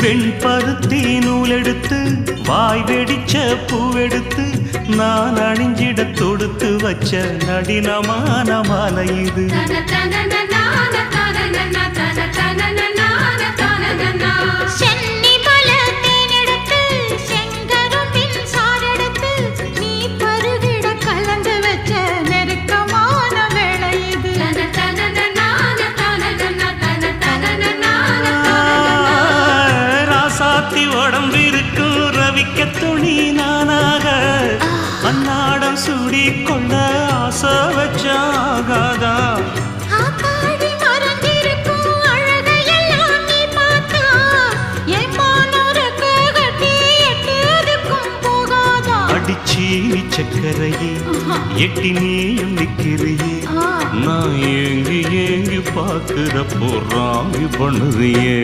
வெண்பருத்தி நூலெடுத்து வாய் வெடிச்ச பூவெடுத்து நான் அணிஞ்சிட தொடுத்து வச்ச நடினமான மாலை இது. உடம்பிருக்கும் ரவிக்க துணி நானாக அன்னாடம் சூடி கொள்ள ஆசை வச்சாகாதா. அடிச்சி சக்கரையே எட்டி நீயும் நிக்கிறியே நான் ஏங்கி ஏங்கி பாக்குற போறாங்க பண்ணுறியே.